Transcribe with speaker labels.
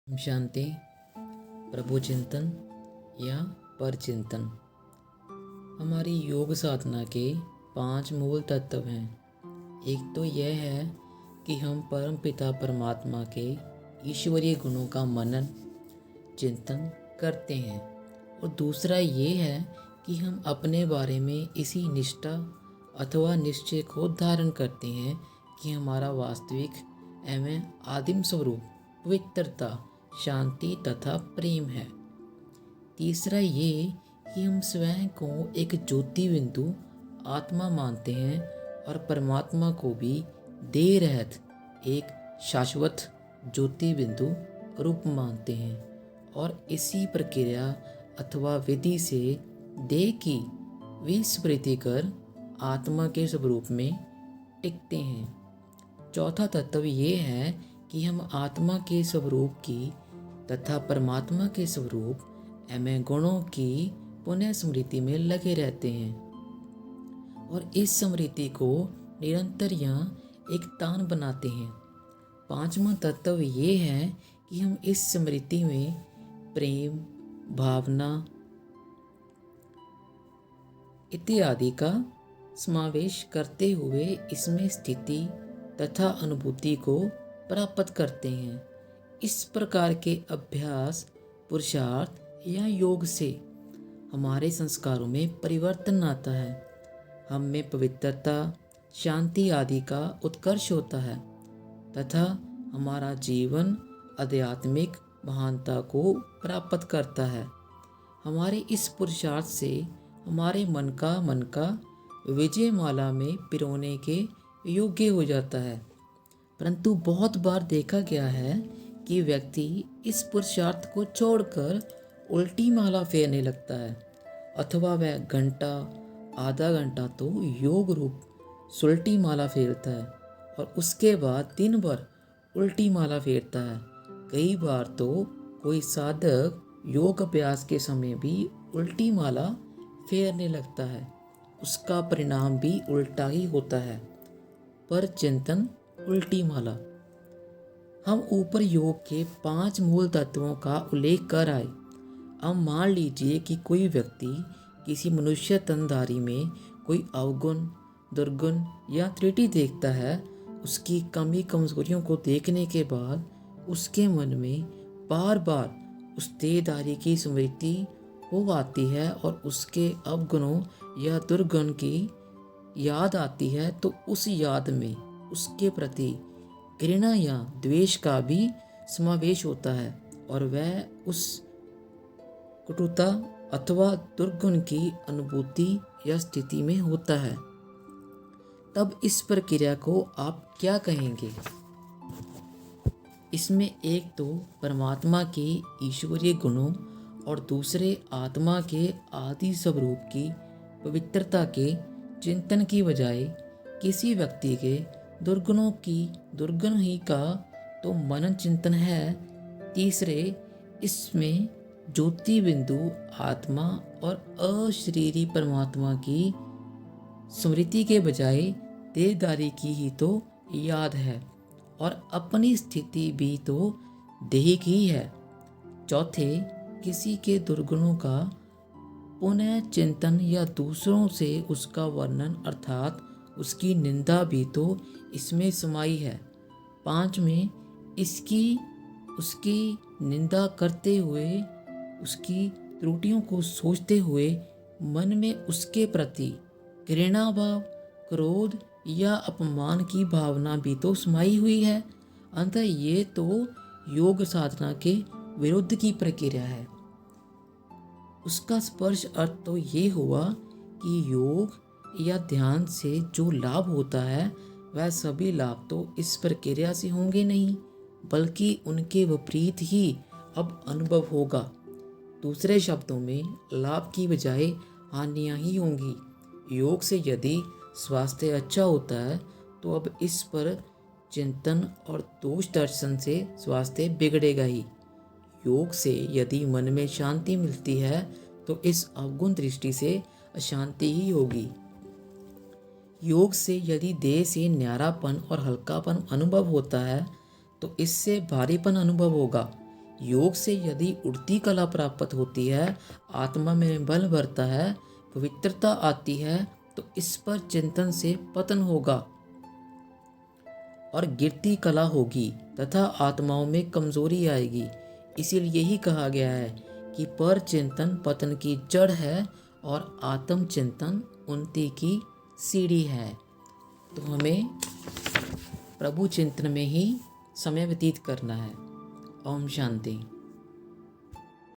Speaker 1: शांति, प्रभु चिंतन या पर चिंतन। हमारी योग साधना के 5 मूल तत्व हैं। एक तो यह है कि हम परम पिता परमात्मा के ईश्वरीय गुणों का मनन चिंतन करते हैं, और दूसरा ये है कि हम अपने बारे में इसी निष्ठा अथवा निश्चय को धारण करते हैं कि हमारा वास्तविक एवं आदिम स्वरूप पवित्रता, शांति तथा प्रेम है। तीसरा ये कि हम स्वयं को एक ज्योति बिंदु आत्मा मानते हैं और परमात्मा को भी देह रहित एक शाश्वत ज्योति बिंदु रूप मानते हैं, और इसी प्रक्रिया अथवा विधि से देह की विस्मृति कर आत्मा के स्वरूप में टिकते हैं। चौथा तत्व ये है कि हम आत्मा के स्वरूप की तथा परमात्मा के स्वरूप एवं गुणों की पुनः स्मृति में लगे रहते हैं, और इस स्मृति को निरंतर यहाँ एक तान बनाते हैं। पांचवा तत्व ये है कि हम इस स्मृति में प्रेम, भावना इत्यादि का समावेश करते हुए इसमें स्थिति तथा अनुभूति को प्राप्त करते हैं। इस प्रकार के अभ्यास, पुरुषार्थ या योग से हमारे संस्कारों में परिवर्तन आता है, हम में पवित्रता, शांति आदि का उत्कर्ष होता है तथा हमारा जीवन आध्यात्मिक महानता को प्राप्त करता है। हमारे इस पुरुषार्थ से हमारे मन का विजय माला में पिरोने के योग्य हो जाता है। परंतु बहुत बार देखा गया है कि व्यक्ति इस पुरुषार्थ को छोड़कर उल्टी माला फेरने लगता है, अथवा वह घंटा आधा घंटा तो योग रूप सुलटी माला फेरता है और उसके बाद दिन भर उल्टी माला फेरता है। कई बार तो कोई साधक योग अभ्यास के समय भी उल्टी माला फेरने लगता है, उसका परिणाम भी उल्टा ही होता है। पर चिंतन उल्टी माला। हम ऊपर योग के 5 मूल तत्वों का उल्लेख कर आए। अब मान लीजिए कि कोई व्यक्ति किसी मनुष्य तनधारी में कोई अवगुण, दुर्गुण या त्रुटि देखता है। उसकी कमी कमजोरियों को देखने के बाद उसके मन में बार बार उस देहधारी की स्मृति हो आती है और उसके अवगुणों या दुर्गुण की याद आती है, तो उस याद में उसके प्रति घृणा या द्वेष का भी समावेश होता है और वह उस कटुता अथवा दुर्गुण की अनुभूति या स्थिति में होता है। तब इस प्रक्रिया को आप क्या कहेंगे? इसमें एक तो परमात्मा के ईश्वरीय गुणों और दूसरे आत्मा के आदि स्वरूप की पवित्रता के चिंतन की बजाय किसी व्यक्ति के दुर्गुण ही का तो मनन चिंतन है। तीसरे, इसमें ज्योति बिंदु आत्मा और अशरीरी परमात्मा की स्मृति के बजाय देहधारी की ही तो याद है, और अपनी स्थिति भी तो देह की है। चौथे, किसी के दुर्गुणों का पुनः चिंतन या दूसरों से उसका वर्णन अर्थात उसकी निंदा भी तो इसमें समाई है। 5 में उसकी निंदा करते हुए, उसकी त्रुटियों को सोचते हुए मन में उसके प्रति घृणा भाव, क्रोध या अपमान की भावना भी तो समाई हुई है। अंततः ये तो योग साधना के विरुद्ध की प्रक्रिया है। उसका स्पर्श अर्थ तो ये हुआ कि योग या ध्यान से जो लाभ होता है वह सभी लाभ तो इस प्रक्रिया से होंगे नहीं, बल्कि उनके विपरीत ही अब अनुभव होगा। दूसरे शब्दों में लाभ की बजाय हानियां ही होंगी। योग से यदि स्वास्थ्य अच्छा होता है तो अब इस पर चिंतन और दोष दर्शन से स्वास्थ्य बिगड़ेगा ही। योग से यदि मन में शांति मिलती है तो इस अवगुण दृष्टि से अशांति ही होगी। योग से यदि देह से न्यारापन और हल्कापन अनुभव होता है तो इससे भारीपन अनुभव होगा। योग से यदि उड़ती कला प्राप्त होती है, आत्मा में बल बढ़ता है, पवित्रता आती है, तो इस पर चिंतन से पतन होगा और गिरती कला होगी तथा आत्माओं में कमजोरी आएगी। इसीलिए ही कहा गया है कि पर चिंतन पतन की जड़ है और आत्म चिंतन उन्नति की सीढ़ी है। तो हमें प्रभु चिंतन में ही समय व्यतीत करना है। ओम शांति।